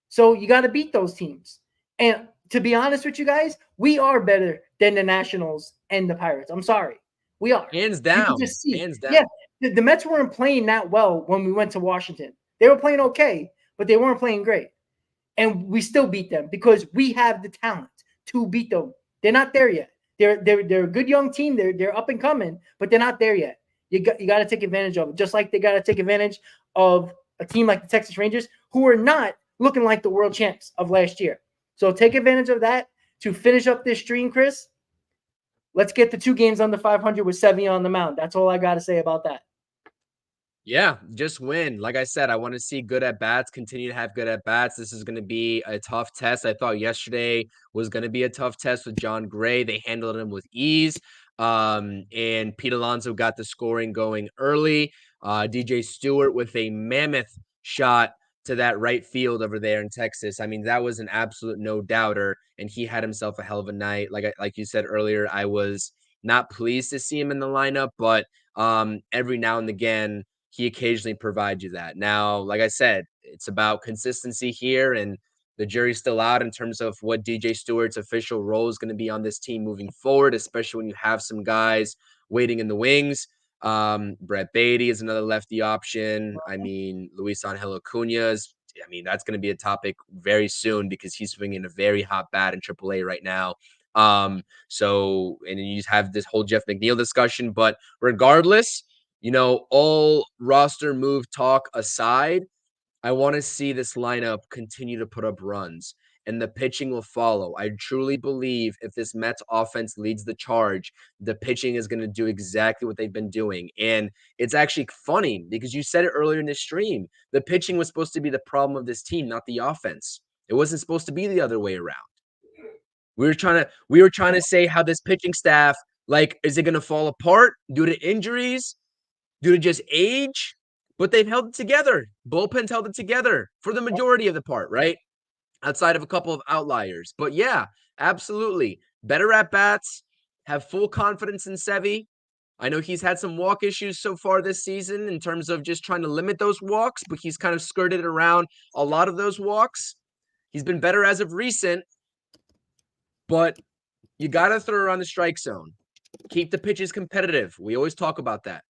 So you got to beat those teams. And to be honest with you guys, we are better than the Nationals and the Pirates. I'm sorry. We are. Hands You can down. just see. Hands down. Yeah, the Mets weren't playing that well when we went to Washington. They were playing okay, but they weren't playing great. And we still beat them because we have the talent to beat them. They're not there yet. They're a good young team. They're up and coming, but they're not there yet. You got to take advantage of it. Just like they got to take advantage of a team like the Texas Rangers, who are not looking like the world champs of last year. So take advantage of that to finish up this stream, Chris. Let's get the 2 games under 500 with Sevy on the mound. That's all I got to say about that. Yeah, just win. Like I said, I want to see good at bats, continue to have good at bats. This is going to be a tough test. I thought yesterday was going to be a tough test with John Gray. They handled him with ease. And Pete Alonso got the scoring going early. DJ Stewart with a mammoth shot to that right field over there in Texas. I mean, that was an absolute no doubter, and he had himself a hell of a night. Like you said earlier, I was not pleased to see him in the lineup, but every now and again, he occasionally provides you that. Now, like I said, it's about consistency here, and the jury's still out in terms of what DJ Stewart's official role is going to be on this team moving forward, especially when you have some guys waiting in the wings. Brett Beatty is another lefty option. I mean, Luis Angel Acuña's. I mean, that's going to be a topic very soon because he's swinging a very hot bat in AAA right now. So, and you have this whole Jeff McNeil discussion, but regardless, all roster move talk aside, I want to see this lineup continue to put up runs, and the pitching will follow. I truly believe if this Mets offense leads the charge, the pitching is going to do exactly what they've been doing. And it's actually funny because you said it earlier in the stream. The pitching was supposed to be the problem of this team, not the offense. It wasn't supposed to be the other way around. We were trying to say how this pitching staff, like, is it going to fall apart due to injuries, due to just age? But they've held it together. Bullpen's held it together for the majority of the part, right? Outside of a couple of outliers. But yeah, absolutely. Better at bats, have full confidence in Sevy. I know he's had some walk issues so far this season in terms of just trying to limit those walks, but he's kind of skirted around a lot of those walks. He's been better as of recent, but you got to throw around the strike zone. Keep the pitches competitive. We always talk about that.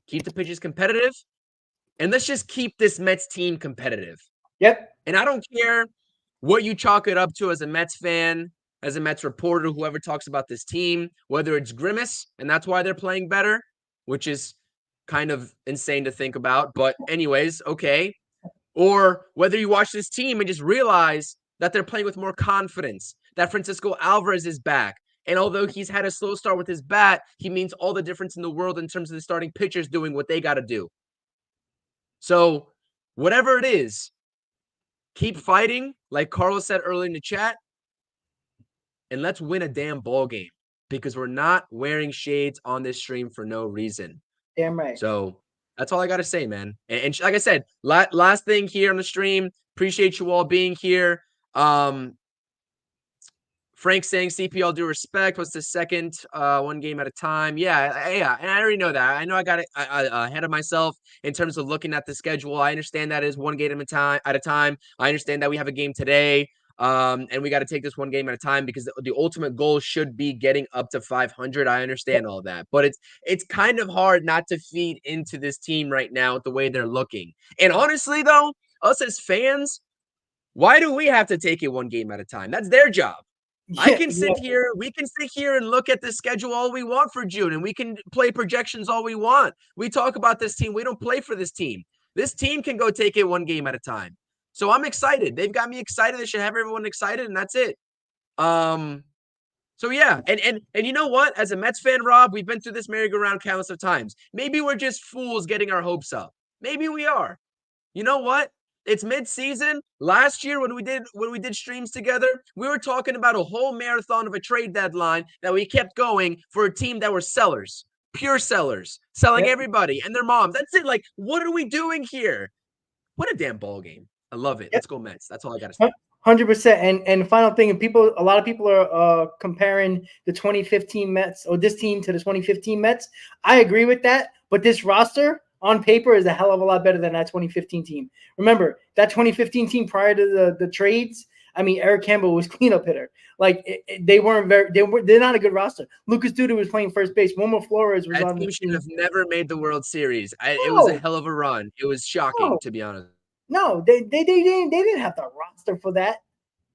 Keep the pitches competitive, and let's just keep this Mets team competitive. Yep. And I don't care what you chalk it up to as a Mets fan, as a Mets reporter, whoever talks about this team, whether it's Grimace, and that's why they're playing better, which is kind of insane to think about. But anyways, okay. Or whether you watch this team and just realize that they're playing with more confidence, that Francisco Alvarez is back. And although he's had a slow start with his bat, he means all the difference in the world in terms of the starting pitchers doing what they got to do. So whatever it is, keep fighting, like Carlos said earlier in the chat, and let's win a damn ball game, because we're not wearing shades on this stream for no reason. Damn right. So that's all I got to say, man. And like I said, last thing here on the stream, appreciate you all being here. Frank saying CP, all due respect. What's the second? One game at a time. Yeah. And I already know that. I know I got it ahead of myself in terms of looking at the schedule. I understand that is one game at a time. I understand that we have a game today. And we got to take this one game at a time, because the ultimate goal should be getting up to 500. I understand all that, but it's kind of hard not to feed into this team right now with the way they're looking. And honestly, though, us as fans, why do we have to take it one game at a time? That's their job. We can sit here and look at the schedule all we want for June, and we can play projections all we want. We talk about this team. We don't play for this team. This team can go take it one game at a time. So I'm excited. They've got me excited. They should have everyone excited, and that's it. So yeah, and you know what? As a Mets fan, Rob, we've been through this merry-go-round countless of times. Maybe we're just fools getting our hopes up. Maybe we are. You know what? It's mid-season. Last year when we did streams together, we were talking about a whole marathon of a trade deadline that we kept going for a team that were sellers, pure sellers, selling everybody and their moms. That's it. Like, what are we doing here? What a damn ball game. I love it. Let's go Mets. That's all I got to say. 100%. And final thing, a lot of people are comparing the 2015 Mets or this team to the 2015 Mets. I agree with that, but this roster on paper is a hell of a lot better than that 2015 team. Remember, that 2015 team prior to the trades, I mean, Eric Campbell was cleanup hitter. Like, they're not a good roster. Lucas Duda was playing first base. Wilmer Flores was on the team. Should have never made the World Series. It was a hell of a run. It was shocking, to be honest. No, they didn't have the roster for that.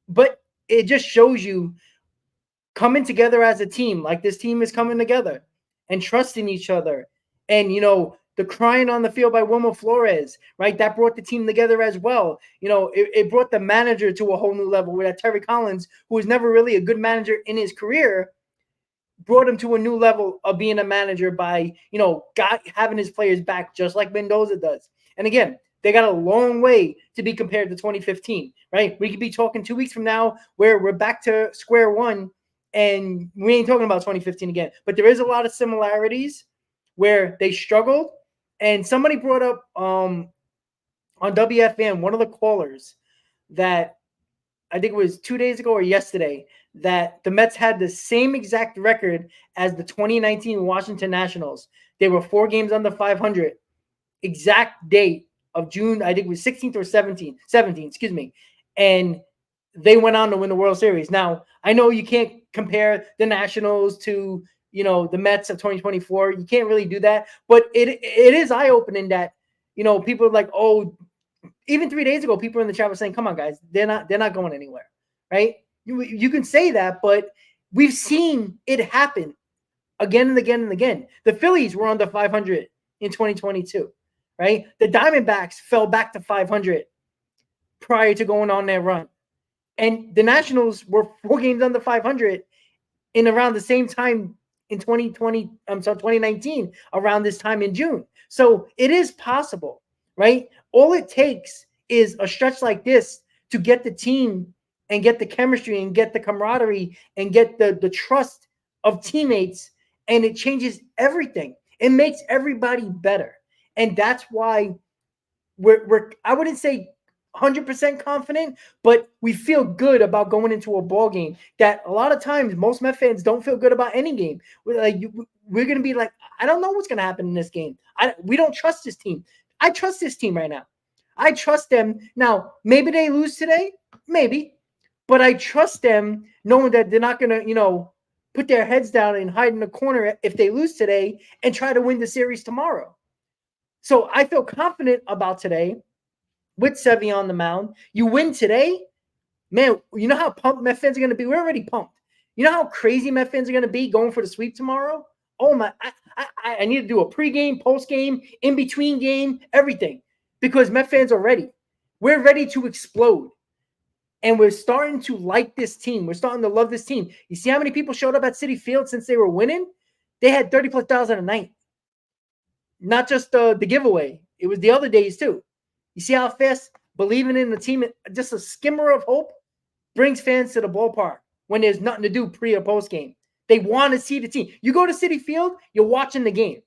But it just shows you coming together as a team, like this team is coming together and trusting each other. And, you know, the crying on the field by Wilmer Flores, right? That brought the team together as well. You know, it brought the manager to a whole new level, with that Terry Collins, who was never really a good manager in his career, brought him to a new level of being a manager by, you know, having his players back just like Mendoza does. And again, they got a long way to be compared to 2015, right? We could be talking 2 weeks from now where we're back to square one and we ain't talking about 2015 again. But there is a lot of similarities where they struggled. And somebody brought up on WFM, one of the callers, that I think it was 2 days ago or yesterday, that the Mets had the same exact record as the 2019 Washington Nationals. They were 4 games under 500. Exact date of June, I think it was 16th or 17th, excuse me. And they went on to win the World Series. Now, I know you can't compare the Nationals to, you know, the Mets of 2024. You can't really do that. But it is eye-opening that, you know, people are like, oh, even 3 days ago, people in the chat were saying, come on, guys, they're not going anywhere, right? You can say that, but we've seen it happen again and again and again. The Phillies were under 500 in 2022, right? The Diamondbacks fell back to 500 prior to going on their run. And the Nationals were 4 games under 500 in around the same time in 2019, around this time in June. So it is possible, right? All it takes is a stretch like this to get the team and get the chemistry and get the camaraderie and get the trust of teammates, and it changes everything. It makes everybody better. And that's why we're I wouldn't say 100% confident, but we feel good about going into a ball game that a lot of times most Met fans don't feel good about any game. We're going to be like, I don't know what's going to happen in this game. We don't trust this team. I trust this team right now. I trust them. Now, maybe they lose today, maybe, but I trust them knowing that they're not going to, you know, put their heads down and hide in the corner if they lose today and try to win the series tomorrow. So I feel confident about today with Sevy on the mound. You win today, man, you know how pumped Met fans are going to be? We're already pumped. You know how crazy Met fans are going to be going for the sweep tomorrow? Oh, my. I need to do a pregame, postgame, in-between game, everything, because Met fans are ready. we're ready to explode. And we're starting to like this team. We're starting to love this team. You see how many people showed up at Citi Field since they were winning? They had 30,000+ a night. Not just the giveaway. It was the other days too. You see how fast believing in the team, just a skimmer of hope, brings fans to the ballpark when there's nothing to do pre or post game. They want to see the team. You go to Citi Field, you're watching the game.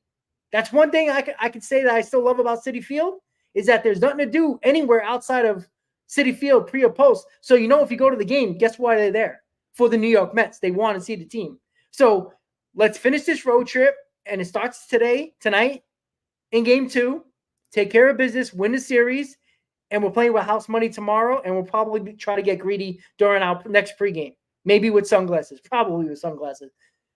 That's one thing I could say that I still love about Citi Field is that there's nothing to do anywhere outside of Citi Field pre or post. So you know if you go to the game, guess why they're there? For the New York Mets. They want to see the team. So let's finish this road trip, and it starts tonight in game 2. Take care of business, win the series, and we're playing with house money tomorrow, and we'll probably try to get greedy during our next pregame. Maybe with sunglasses. Probably with sunglasses.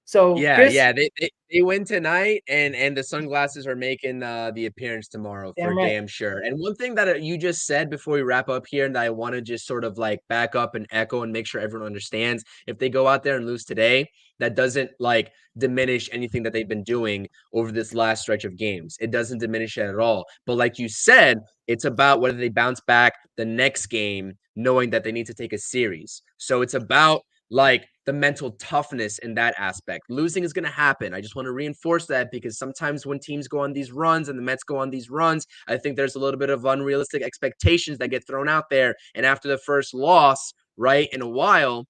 So Yeah, Chris, they win tonight, and the sunglasses are making the appearance tomorrow for right. damn sure. And one thing that you just said before we wrap up here, and that I want to just sort of like back up and echo and make sure everyone understands: if they go out there and lose today, that doesn't like diminish anything that they've been doing over this last stretch of games. It doesn't diminish it at all. But like you said, it's about whether they bounce back the next game, knowing that they need to take a series. So it's about like the mental toughness in that aspect. Losing is going to happen. I just want to reinforce that because sometimes when teams go on these runs and the Mets go on these runs, I think there's a little bit of unrealistic expectations that get thrown out there. And after the first loss, right, in a while,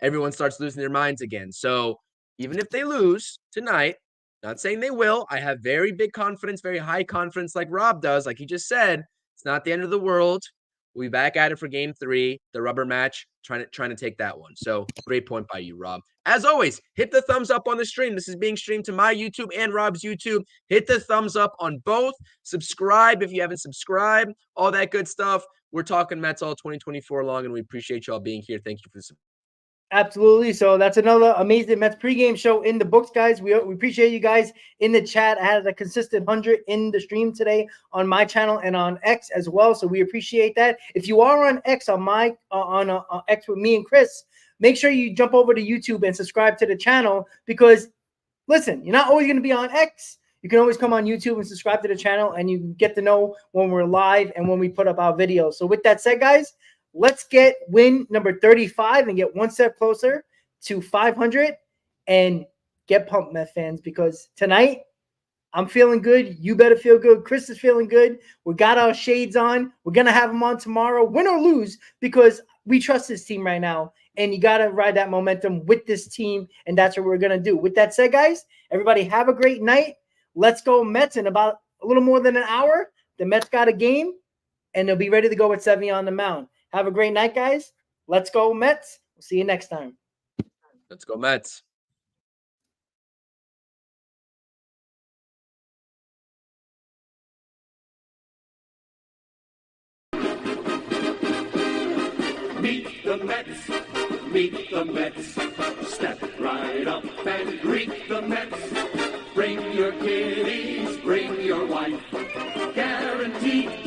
everyone starts losing their minds again. So even if they lose tonight, not saying they will, I have very big confidence, very high confidence like Rob does. Like he just said, it's not the end of the world. We'll be back at it for game 3, the rubber match, trying to take that one. So great point by you, Rob. As always, hit the thumbs up on the stream. This is being streamed to my YouTube and Rob's YouTube. Hit the thumbs up on both. Subscribe if you haven't subscribed. All that good stuff. We're talking Mets all 2024 long, and we appreciate y'all being here. Thank you for the support. Absolutely. So that's another Amazing Mets pregame show in the books, guys. We appreciate you guys in the chat. I had a consistent 100 in the stream today on my channel and on X as well. So we appreciate that. If you are on X on my on X with me and Chris, make sure you jump over to YouTube and subscribe to the channel because, listen, you're not always going to be on X. You can always come on YouTube and subscribe to the channel, and you get to know when we're live and when we put up our videos. So with that said, guys, let's get win number 35 and get one step closer to 500 and get pumped, Met fans, because tonight I'm feeling good. You better feel good. Chris is feeling good. We got our shades on. We're going to have them on tomorrow, win or lose, because we trust this team right now. And you got to ride that momentum with this team, and that's what we're going to do. With that said, guys, everybody have a great night. Let's go Mets. In about a little more than an hour, the Mets got a game, and they'll be ready to go with Sevy on the mound. Have a great night, guys. Let's go Mets. We'll see you next time. Let's go Mets. Meet the Mets, meet the Mets. Step right up and greet the Mets. Bring your kiddies, bring your wife. Guaranteed